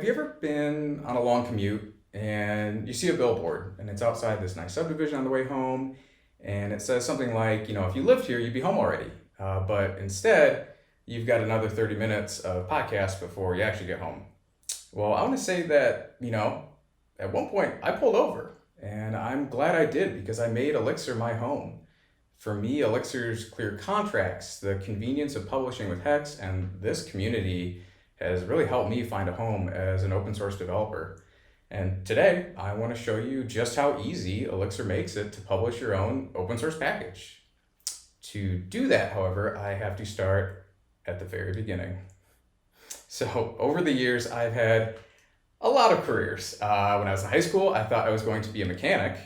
you ever been on a long commute and you see a billboard and it's outside this nice subdivision on the way home and it says something like, if you lived here, you'd be home already. But instead, you've got another 30 minutes of podcast before you actually get home. Well, I want to say that, at one point I pulled over and I'm glad I did because I made Elixir my home. For me, Elixir's clear contracts, the convenience of publishing with Hex, and this community has really helped me find a home as an open source developer. And today, I want to show you just how easy Elixir makes it to publish your own open source package. To do that, however, I have to start at the very beginning. So over the years, I've had a lot of careers. When I was in high school, I thought I was going to be a mechanic.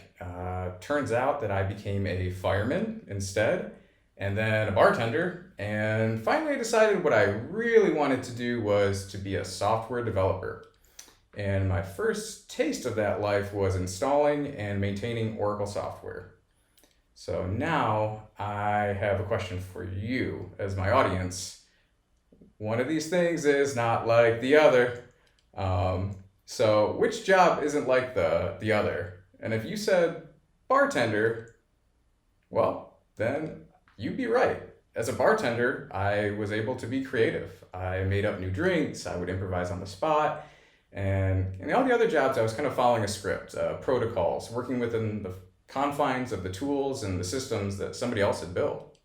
Turns out that I became a fireman instead, and then a bartender, and finally I decided what I really wanted to do was to be a software developer. And my first taste of that life was installing and maintaining Oracle software. So now I have a question for you as my audience. One of these things is not like the other. So which job isn't like the other? And if you said bartender, well, then you'd be right. As a bartender, I was able to be creative. I made up new drinks, I would improvise on the spot, and in all the other jobs, I was kind of following a script, protocols, working within the confines of the tools and the systems that somebody else had built.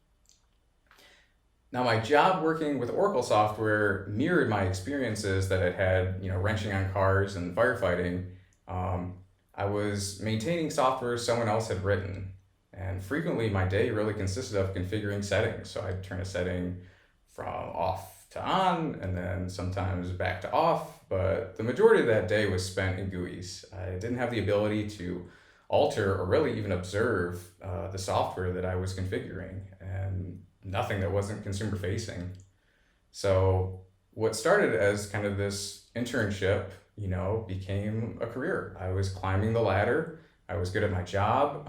Now, my job working with Oracle software mirrored my experiences that I'd had, wrenching on cars and firefighting. I was maintaining software someone else had written, and frequently my day really consisted of configuring settings. So I'd turn a setting from off to on, and then sometimes back to off, but the majority of that day was spent in GUIs. I didn't have the ability to alter or really even observe the software that I was configuring, and nothing that wasn't consumer facing. So what started as kind of this internship, became a career. I was climbing the ladder. I was good at my job.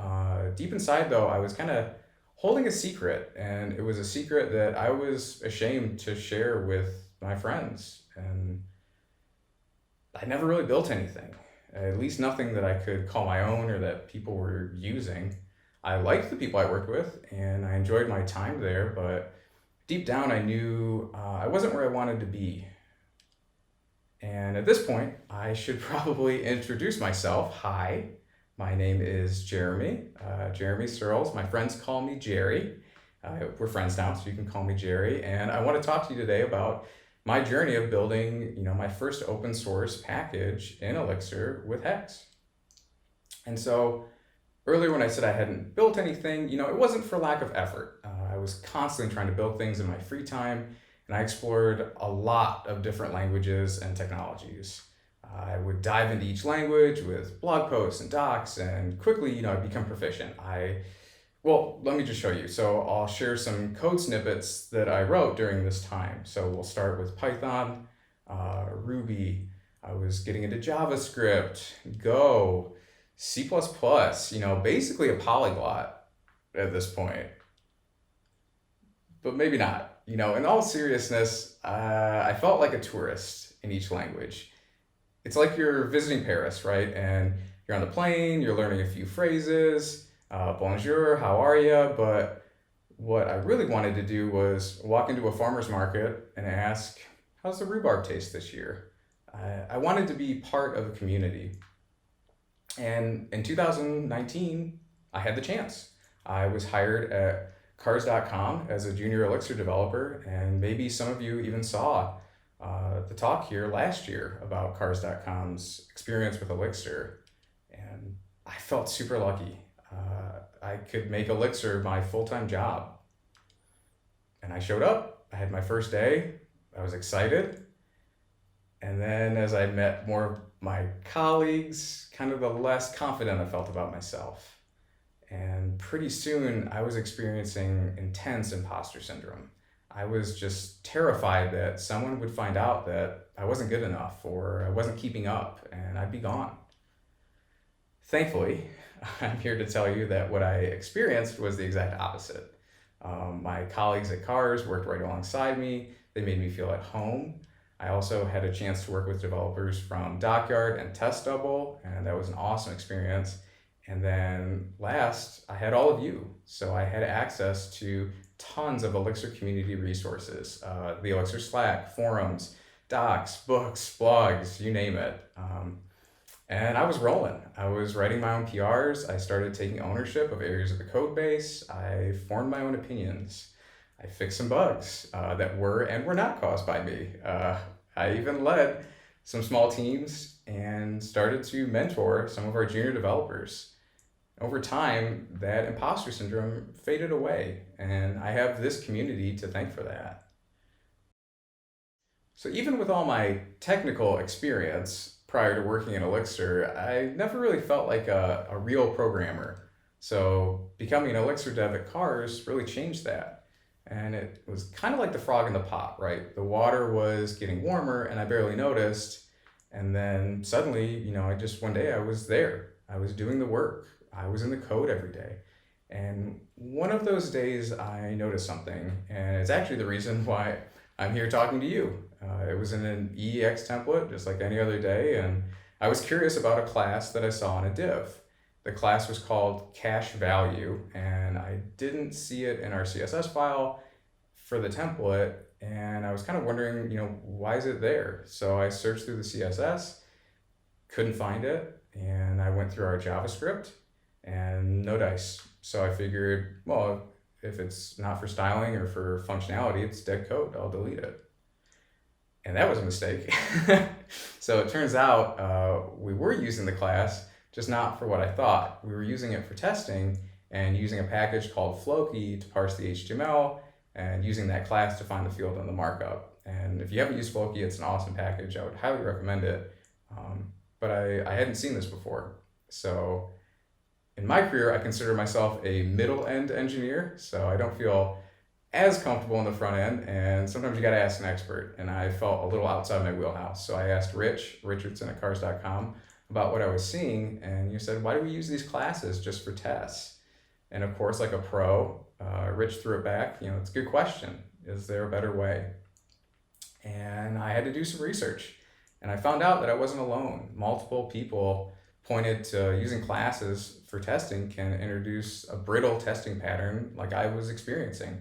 Deep inside though, I was kind of holding a secret, and it was a secret that I was ashamed to share with my friends. And I never really built anything, at least nothing that I could call my own or that people were using. I liked the people I worked with and I enjoyed my time there, but deep down I knew I wasn't where I wanted to be. And at this point, I should probably introduce myself. Hi, my name is Jeremy, Jeremy Searls. My friends call me Jerry. We're friends now, so you can call me Jerry. And I want to talk to you today about my journey of building, my first open source package in Elixir with Hex. And so earlier when I said I hadn't built anything, it wasn't for lack of effort. I was constantly trying to build things in my free time, and I explored a lot of different languages and technologies. I would dive into each language with blog posts and docs, and quickly, I'd become proficient. Let me just show you. So I'll share some code snippets that I wrote during this time. So we'll start with Python, Ruby. I was getting into JavaScript, Go, C++, basically a polyglot at this point. But maybe not. In all seriousness, I felt like a tourist in each language. It's like you're visiting Paris, right? And you're on the plane, you're learning a few phrases, bonjour, how are you? But what I really wanted to do was walk into a farmer's market and ask, how's the rhubarb taste this year? I wanted to be part of a community. And in 2019, I had the chance. I was hired at Cars.com as a junior Elixir developer, and maybe some of you even saw the talk here last year about Cars.com's experience with Elixir, and I felt super lucky. I could make Elixir my full-time job. And I showed up, I had my first day, I was excited, and then as I met more of my colleagues, kind of the less confident I felt about myself. And pretty soon I was experiencing intense imposter syndrome. I was just terrified that someone would find out that I wasn't good enough or I wasn't keeping up and I'd be gone. Thankfully, I'm here to tell you that what I experienced was the exact opposite. My colleagues at Cars worked right alongside me. They made me feel at home. I also had a chance to work with developers from Dockyard and Test Double, and that was an awesome experience. And then last, I had all of you. So I had access to tons of Elixir community resources, the Elixir Slack, forums, docs, books, blogs, you name it. And I was rolling. I was writing my own PRs. I started taking ownership of areas of the code base. I formed my own opinions. I fixed some bugs that were and were not caused by me. I even led some small teams and started to mentor some of our junior developers. Over time, that imposter syndrome faded away, and I have this community to thank for that. So even with all my technical experience prior to working in Elixir, I never really felt like a real programmer. So becoming an Elixir dev at Cars really changed that. And it was kind of like the frog in the pot, right? The water was getting warmer and I barely noticed. And then suddenly, one day I was there. I was doing the work. I was in the code every day. And one of those days I noticed something, and it's actually the reason why I'm here talking to you. It was in an EEX template, just like any other day, and I was curious about a class that I saw in a div. The class was called cache value, and I didn't see it in our CSS file for the template, and I was kind of wondering, why is it there? So I searched through the CSS, couldn't find it, and I went through our JavaScript, and no dice. So I figured, well, if it's not for styling or for functionality, it's dead code, I'll delete it. And that was a mistake. So it turns out we were using the class, just not for what I thought. We were using it for testing and using a package called Floki to parse the HTML and using that class to find the field in the markup. And if you haven't used Floki, it's an awesome package. I would highly recommend it. But I hadn't seen this before. So in my career, I consider myself a middle-end engineer, so I don't feel as comfortable in the front end, and sometimes you gotta ask an expert, and I felt a little outside my wheelhouse. So I asked Rich Richardson at cars.com about what I was seeing, and he said, why do we use these classes just for tests? And of course, like a pro, Rich threw it back, it's a good question. Is there a better way? And I had to do some research, and I found out that I wasn't alone. Multiple people pointed to using classes for testing can introduce a brittle testing pattern like I was experiencing.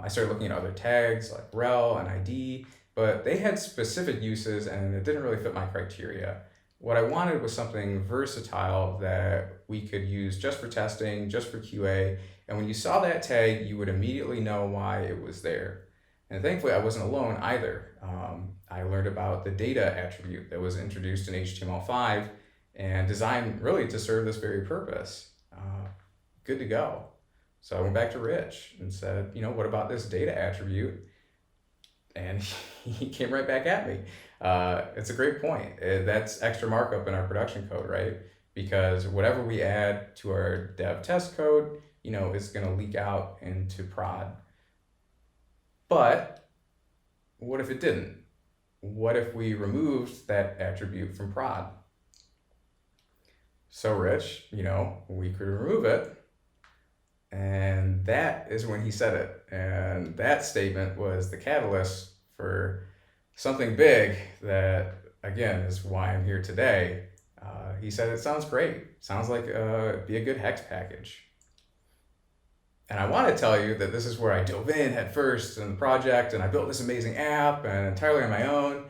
I started looking at other tags like rel and id, but they had specific uses and it didn't really fit my criteria. What I wanted was something versatile that we could use just for testing, just for QA, and when you saw that tag, you would immediately know why it was there. And thankfully, I wasn't alone either. I learned about the data attribute that was introduced in HTML5 and designed really to serve this very purpose. Good to go. So I went back to Rich and said, what about this data attribute? And he came right back at me. It's a great point. That's extra markup in our production code, right? Because whatever we add to our dev test code, is going to leak out into prod. But what if it didn't? What if we removed that attribute from prod? So Rich, we could remove it. And that is when he said it. And that statement was the catalyst for something big that, again, is why I'm here today. He said, it sounds great. Sounds like it'd be a good Hex package. And I want to tell you that this is where I dove in head first in the project and I built this amazing app and entirely on my own. And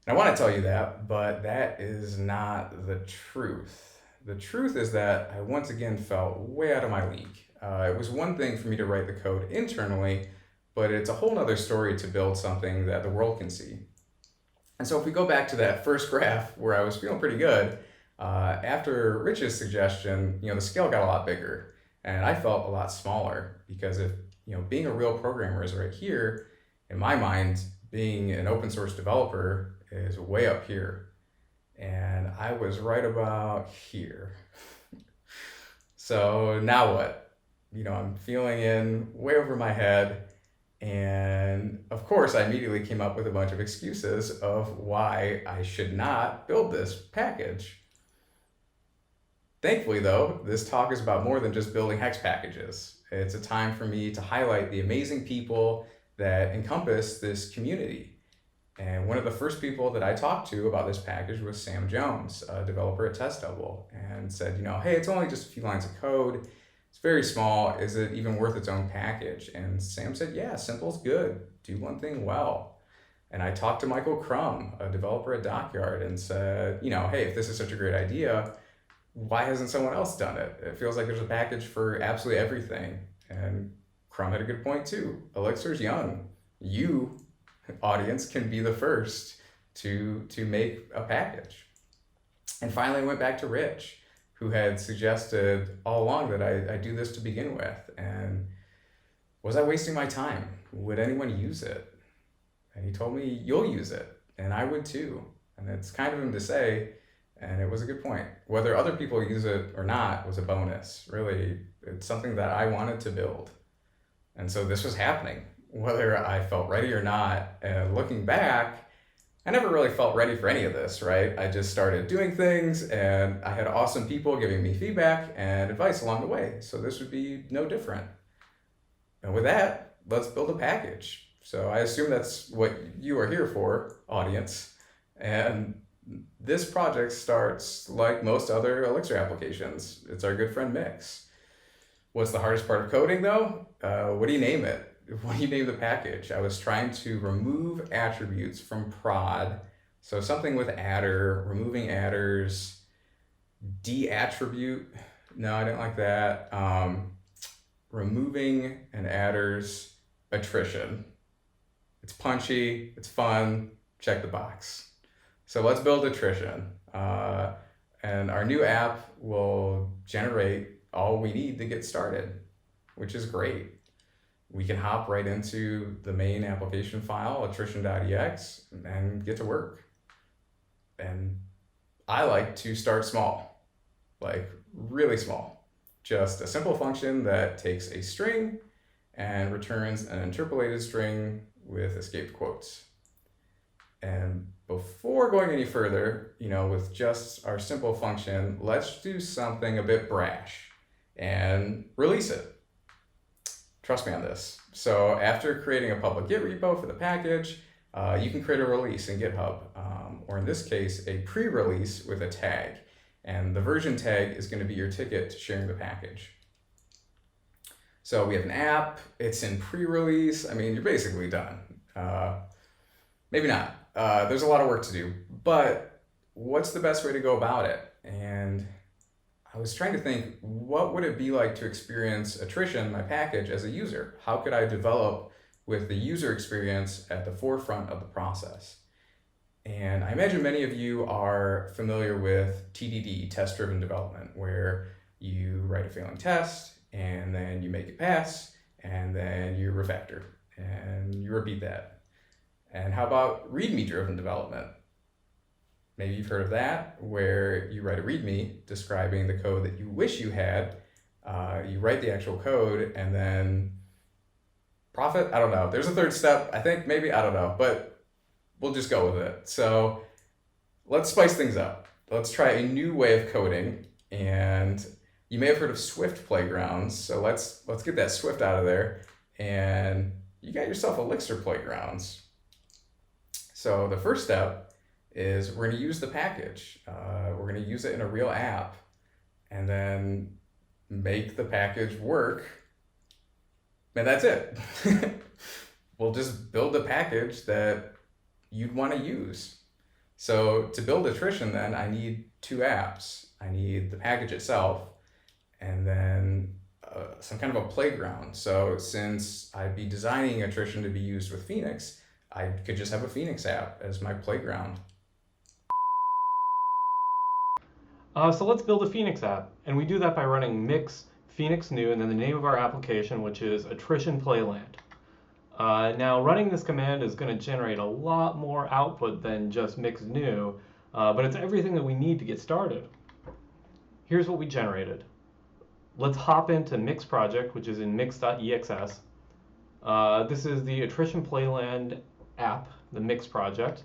I want to tell you that, but that is not the truth. The truth is that I once again felt way out of my league. It was one thing for me to write the code internally, but it's a whole nother story to build something that the world can see. And so if we go back to that first graph where I was feeling pretty good, after Rich's suggestion, the scale got a lot bigger and I felt a lot smaller because if, being a real programmer is right here, in my mind, being an open source developer is way up here. And I was right about here. So now what? I'm feeling in way over my head. And of course, I immediately came up with a bunch of excuses of why I should not build this package. Thankfully, though, this talk is about more than just building Hex packages. It's a time for me to highlight the amazing people that encompass this community. And one of the first people that I talked to about this package was Sam Jones, a developer at Test Double, and said, hey, it's only just a few lines of code. It's very small. Is it even worth its own package? And Sam said, yeah, simple's good. Do one thing well. And I talked to Michael Crum, a developer at Dockyard, and said, hey, if this is such a great idea, why hasn't someone else done it? It feels like there's a package for absolutely everything. And Crum had a good point too. Elixir's young. You, audience, can be the first to make a package. And finally I went back to Rich, who had suggested all along that I do this to begin with. And was I wasting my time? Would anyone use it? And he told me, you'll use it, and I would too. And it's kind of him to say, and it was a good point. Whether other people use it or not was a bonus. Really, it's something that I wanted to build. And so this was happening, whether I felt ready or not. And looking back, I never really felt ready for any of this, right? I just started doing things, and I had awesome people giving me feedback and advice along the way. So this would be no different. And with that, let's build a package. So I assume that's what you are here for, audience. And this project starts like most other Elixir applications. It's our good friend Mix. What's the hardest part of coding though? What do you name it? What do you name the package? I was trying to remove attributes from prod. So something with adder, removing adders, de-attribute. No, I didn't like that. Removing an adder's attrition. It's punchy, it's fun, check the box. So let's build attrition. And our new app will generate all we need to get started, which is great. We can hop right into the main application file, attrition.ex, and get to work. And I like to start small, like really small. Just a simple function that takes a string and returns an interpolated string with escaped quotes. And before going any further, with just our simple function, let's do something a bit brash and release it. Trust me on this. So after creating a public Git repo for the package, you can create a release in GitHub, or in this case, a pre-release with a tag. And the version tag is going to be your ticket to sharing the package. So we have an app, it's in pre-release. You're basically done. Maybe not. There's a lot of work to do, but what's the best way to go about it? And I was trying to think, what would it be like to experience attrition, my package, as a user? How could I develop with the user experience at the forefront of the process? And I imagine many of you are familiar with TDD, test-driven development, where you write a failing test, and then you make it pass, and then you refactor, and you repeat that. And how about README-driven development? Maybe you've heard of that, where you write a README describing the code that you wish you had. You write the actual code, and then profit? I don't know. There's a third step, I think, maybe, I don't know, but we'll just go with it. So let's spice things up. Let's try a new way of coding, and you may have heard of Swift playgrounds, so let's get that Swift out of there, and you got yourself Elixir playgrounds. So the first step is we're going to use the package. We're going to use it in a real app, and then make the package work, and that's it. We'll just build the package that you'd want to use. So to build attrition, then I need two apps. I need the package itself, and then some kind of a playground. So since I'd be designing attrition to be used with Phoenix, I could just have a Phoenix app as my playground. So let's build a Phoenix app, and we do that by running mix Phoenix new and then the name of our application, which is attrition playland. Now running this command is going to generate a lot more output than just mix new, but it's everything that we need to get started. Here's what we generated. Let's hop into mix project, which is in mix.exs. This is the attrition playland app, the mix project,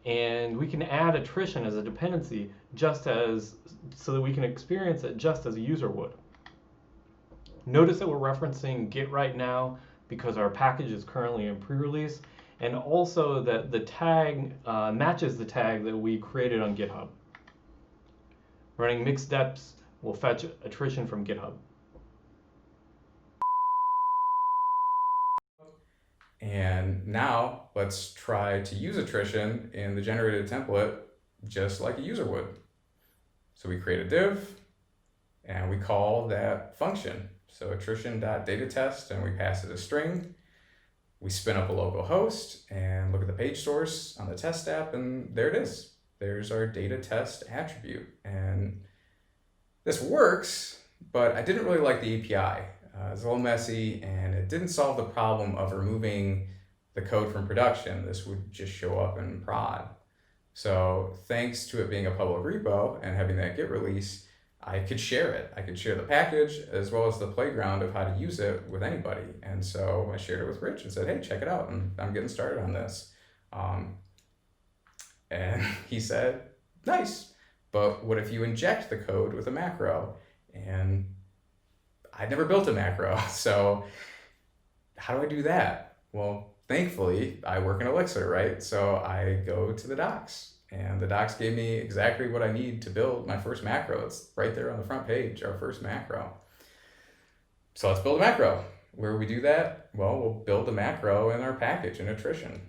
and we can add attrition as a dependency so that we can experience it just as a user would. Notice that we're referencing Git right now because our package is currently in pre-release, and also that the tag matches the tag that we created on GitHub. Running mixed deps will fetch attrition from GitHub. And now let's try to use attrition in the generated template just like a user would. So we create a div and we call that function. So attrition.datatest, and we pass it a string. We spin up a local host and look at the page source on the test app, and there it is. There's our data test attribute. And this works, but I didn't really like the API. It's a little messy, and it didn't solve the problem of removing the code from production. This would just show up in prod. So thanks to it being a public repo and having that Git release, I could share it. I could share the package as well as the playground of how to use it with anybody. And so I shared it with Rich and said, hey, check it out. And I'm getting started on this. And he said, nice. But what if you inject the code with a macro? And I'd never built a macro. So how do I do that? Well, thankfully, I work in Elixir, right? So I go to the docs. And the docs gave me exactly what I need to build my first macro. It's right there on the front page, our first macro. So let's build a macro. Where do we do that? Well, we'll build a macro in our package in attrition.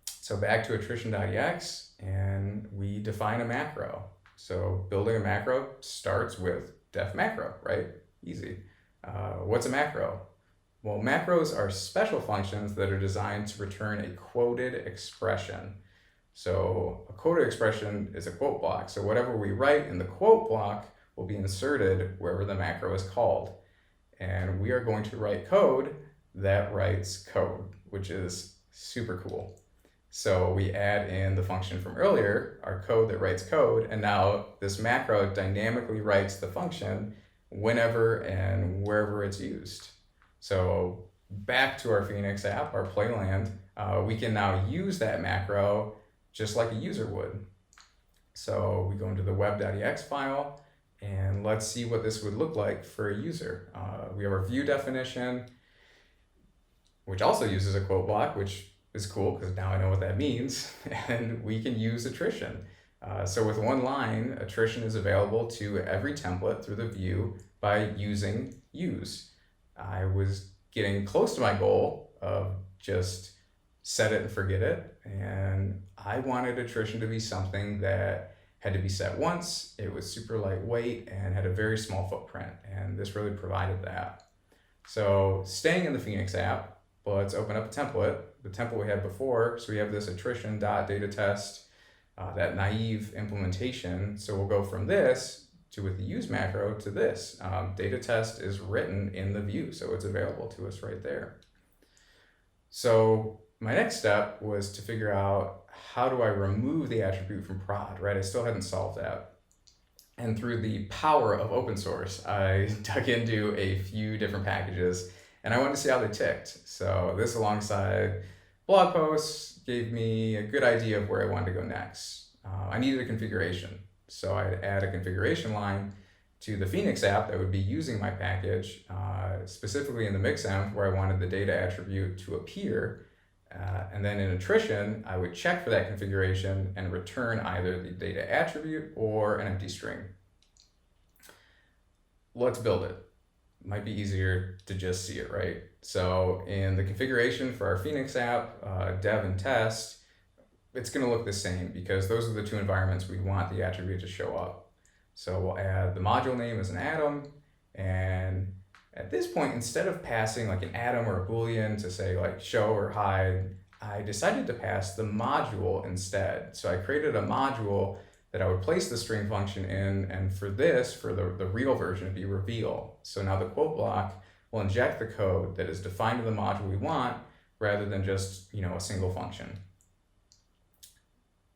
So back to attrition.ex, and we define a macro. So building a macro starts with def macro, right? Easy. What's a macro? Well, macros are special functions that are designed to return a quoted expression. So a quoted expression is a quote block. So whatever we write in the quote block will be inserted wherever the macro is called. And we are going to write code that writes code, which is super cool. So we add in the function from earlier, our code that writes code, and now this macro dynamically writes the function whenever and wherever it's used. So back to our Phoenix app, our playland, we can now use that macro just like a user would. So we go into the web.ex file, and let's see what this would look like for a user. We have our view definition, which also uses a quote block, which is cool because now I know what that means, and we can use attrition. So with one line, attrition is available to every template through the view by using use. I was getting close to my goal of just set it and forget it, and I wanted attrition to be something that had to be set once. It was super lightweight and had a very small footprint, and this really provided that. So staying in the Phoenix app, let's open up a template, the template we had before. So we have this attrition.datatest, that naive implementation. So we'll go from this to with the use macro to this. Data test is written in the view, so it's available to us right there. So my next step was to figure out how do I remove the attribute from prod, right? I still hadn't solved that. And through the power of open source, I dug into a few different packages and I wanted to see how they ticked. So this alongside blog posts gave me a good idea of where I wanted to go next. I needed a configuration. So I'd add a configuration line to the Phoenix app that would be using my package, specifically in the mixenv where I wanted the data attribute to appear. And then in attrition, I would check for that configuration and return either the data attribute or an empty string. Let's build it. Might be easier to just see it, right? So in the configuration for our Phoenix app, dev and test, it's going to look the same because those are the two environments we want the attribute to show up. So we'll add the module name as an atom, and at this point, instead of passing like an atom or a boolean to say like show or hide, I decided to pass the module instead. So I created a module that I would place the string function in, and for this, for the real version, it'd be reveal. So now the quote block will inject the code that is defined in the module we want, rather than just, a single function.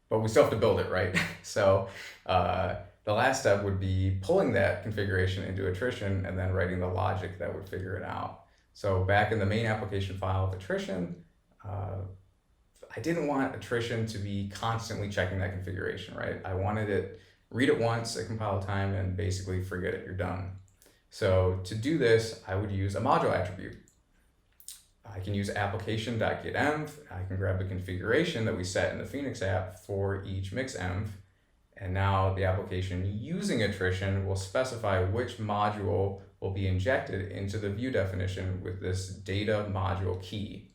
But we still have to build it, right? So the last step would be pulling that configuration into attrition and then writing the logic that would figure it out. So back in the main application file of attrition, I didn't want attrition to be constantly checking that configuration, right? I wanted it, read it once at compile time and basically forget it, you're done. So to do this, I would use a module attribute. I can use application.getEnv. I can grab the configuration that we set in the Phoenix app for each mixenv. And now the application using attrition will specify which module will be injected into the view definition with this data module key.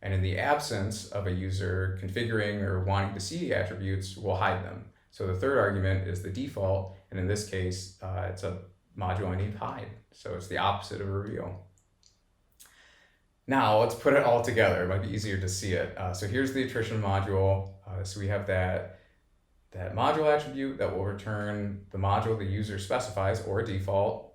And in the absence of a user configuring or wanting to see attributes, we'll hide them. So the third argument is the default, and in this case, it's a module I need to hide. So it's the opposite of a reveal. Now let's put it all together. It might be easier to see it. So here's the attrition module. So we have that module attribute that will return the module the user specifies or a default.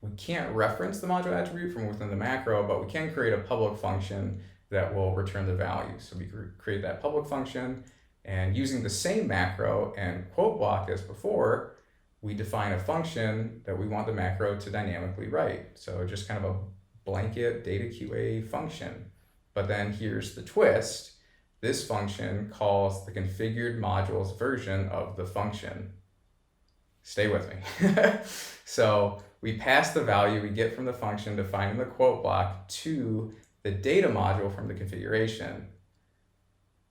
We can't reference the module attribute from within the macro, but we can create a public function that will return the value. So we create that public function, and using the same macro and quote block as before, we define a function that we want the macro to dynamically write. So just kind of a blanket data QA function. But then here's the twist. This function calls the configured module's version of the function. Stay with me. So we pass the value we get from the function defined in the quote block to the data module from the configuration.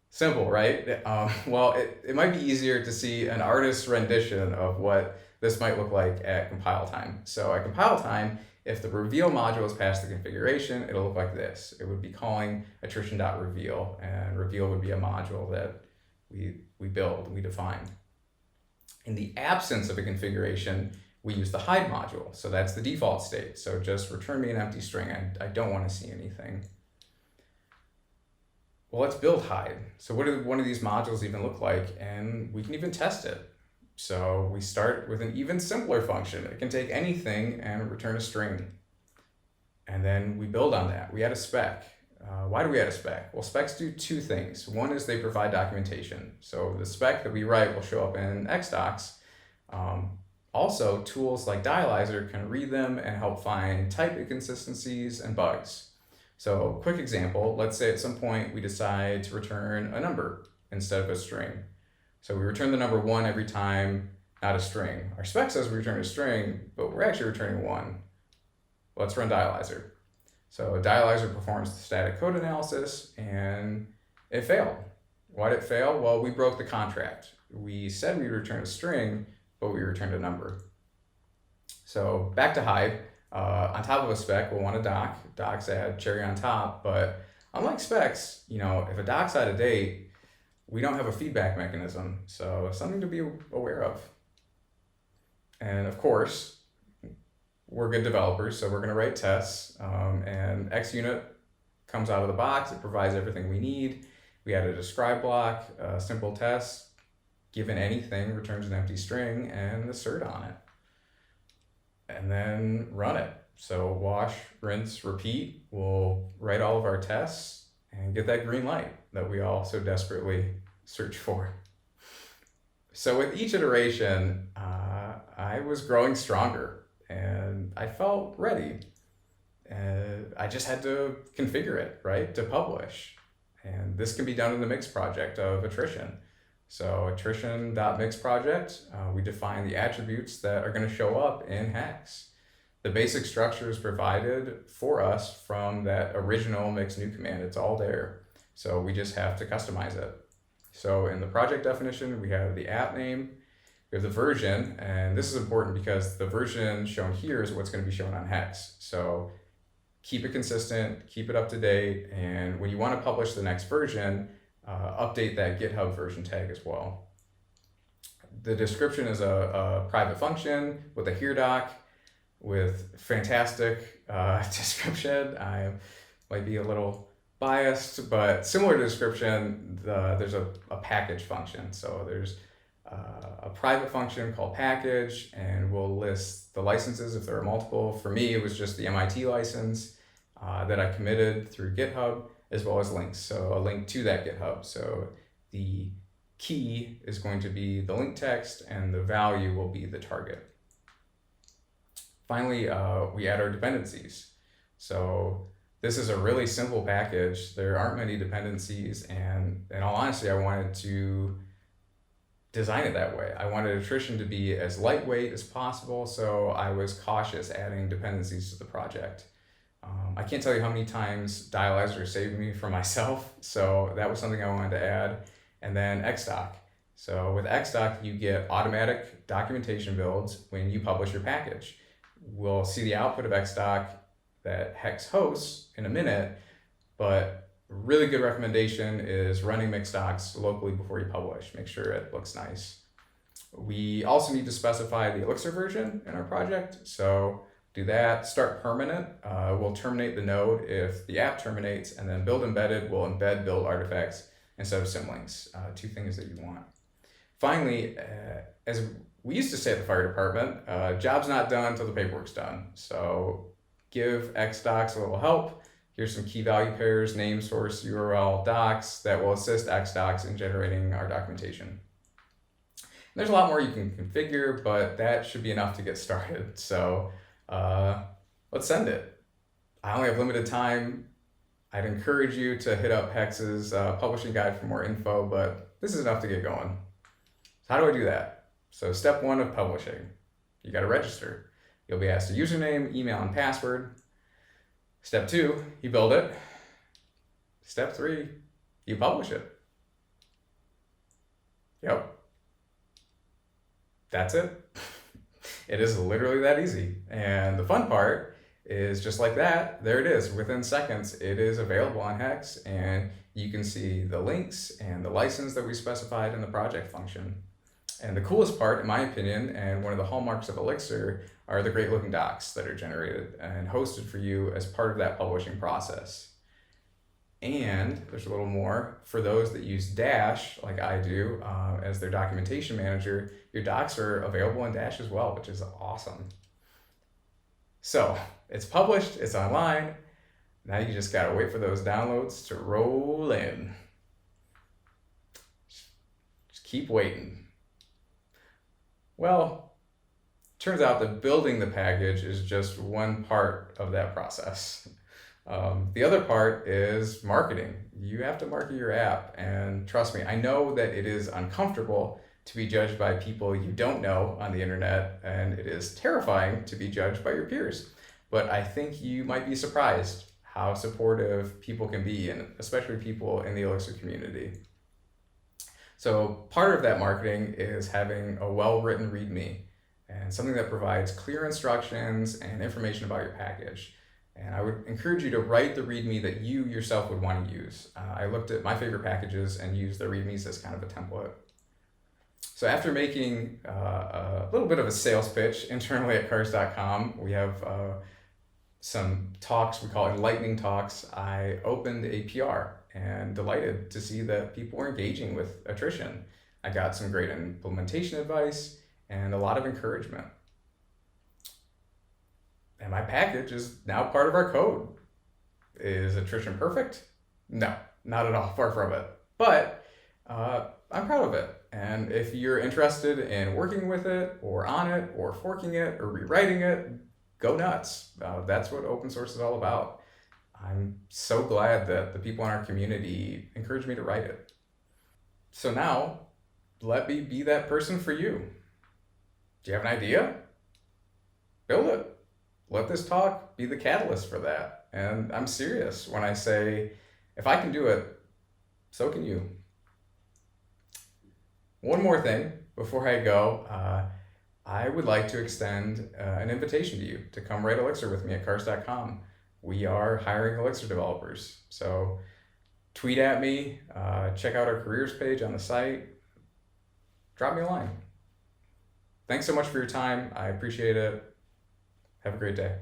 Simple, right? Well, it might be easier to see an artist's rendition of what this might look like at compile time. So at compile time, if the reveal module is past the configuration, it'll look like this. It would be calling attrition.reveal, and reveal would be a module that we define. In the absence of a configuration, we use the hide module. So that's the default state. So just return me an empty string. I don't want to see anything. Well, let's build hide. So what do one of these modules even look like? And we can even test it. So we start with an even simpler function. It can take anything and return a string. And then we build on that. We add a spec. Why do we add a spec? Well, specs do two things. One is they provide documentation. So the spec that we write will show up in Xdocs. Also, tools like Dialyzer can read them and help find type inconsistencies and bugs. So quick example, let's say at some point we decide to return a number instead of a string. So we return the number 1 every time, not a string. Our spec says we return a string, but we're actually returning 1. Let's run Dialyzer. So Dialyzer performs the static code analysis, and it failed. Why did it fail? Well, we broke the contract. We said we'd return a string, but we returned a number. So back to hide. On top of a spec, we'll want a doc. Docs add cherry on top, but unlike specs, if a doc's out of date, we don't have a feedback mechanism, so something to be aware of. And of course, we're good developers, so we're going to write tests, and XUnit comes out of the box. It provides everything we need. We add a describe block, a simple test, given anything, returns an empty string, and assert on it. And then run it. So wash, rinse, repeat. We'll write all of our tests and get that green light that we all so desperately search for. So with each iteration, I was growing stronger and I felt ready. I just had to configure it, right, to publish. And this can be done in the mix project of attrition. So attrition.mix project, we define the attributes that are going to show up in Hex. The basic structure is provided for us from that original mix new command. It's all there. So we just have to customize it. So in the project definition, we have the app name, we have the version, and this is important because the version shown here is what's going to be shown on Hex. So keep it consistent, keep it up to date, and when you want to publish the next version, update that GitHub version tag as well. The description is a private function with a here doc with fantastic description. I might be a little biased, but similar to description, there's a package function. So there's a private function called package, and we'll list the licenses if there are multiple. For me, it was just the MIT license that I committed through GitHub, as well as links. So a link to that GitHub. So the key is going to be the link text and the value will be the target. Finally, we add our dependencies. So this is a really simple package. There aren't many dependencies, and in all honesty, I wanted to design it that way. I wanted attrition to be as lightweight as possible, so I was cautious adding dependencies to the project. I can't tell you how many times Dialyzer saved me from myself, so that was something I wanted to add. And then Xdoc. So with Xdoc, you get automatic documentation builds when you publish your package. We'll see the output of Xdoc that Hex hosts in a minute, but really good recommendation is running mixed docs locally before you publish. Make sure it looks nice. We also need to specify the Elixir version in our project, so do that. Start permanent will terminate the node if the app terminates, and then build embedded will embed build artifacts instead of symlinks, two things that you want. Finally, as we used to say at the fire department, job's not done until the paperwork's done. So give Xdocs a little help. Here's some key value pairs, name, source, URL, docs that will assist Xdocs in generating our documentation. There's a lot more you can configure, but that should be enough to get started. So let's send it. I only have limited time. I'd encourage you to hit up Hex's publishing guide for more info, but this is enough to get going. So how do I do that? So step 1 of publishing, you got to register. You'll be asked a username, email, and password. Step 2, you build it. Step 3, you publish it. Yep. That's it. It is literally that easy. And the fun part is just like that, there it is. Within seconds, it is available on Hex, and you can see the links and the license that we specified in the project function. And the coolest part, in my opinion, and one of the hallmarks of Elixir, are the great looking docs that are generated and hosted for you as part of that publishing process. And there's a little more. For those that use Dash, like I do, as their documentation manager, your docs are available in Dash as well, which is awesome. So it's published, it's online. Now you just gotta wait for those downloads to roll in. Just keep waiting. Well, turns out that building the package is just one part of that process. The other part is marketing. You have to market your app, and trust me, I know that it is uncomfortable to be judged by people you don't know on the internet, and it is terrifying to be judged by your peers. But I think you might be surprised how supportive people can be, and especially people in the Elixir community. So part of that marketing is having a well-written README and something that provides clear instructions and information about your package. And I would encourage you to write the README that you yourself would want to use. I looked at my favorite packages and used the READMEs as kind of a template. So after making a little bit of a sales pitch internally at cars.com, we have some talks, we call it lightning talks. I opened a PR and delighted to see that people were engaging with attrition. I got some great implementation advice and a lot of encouragement. And my package is now part of our code. Is attrition perfect? No, not at all, far from it. But I'm proud of it. And if you're interested in working with it, or on it, or forking it, or rewriting it, go nuts. That's what open source is all about. I'm so glad that the people in our community encouraged me to write it. So now, let me be that person for you. Do you have an idea? Build it. Let this talk be the catalyst for that. And I'm serious when I say, if I can do it, so can you. One more thing before I go, I would like to extend an invitation to you to come write Elixir with me at cars.com. We are hiring Elixir developers. So tweet at me, check out our careers page on the site, drop me a line. Thanks so much for your time. I appreciate it. Have a great day.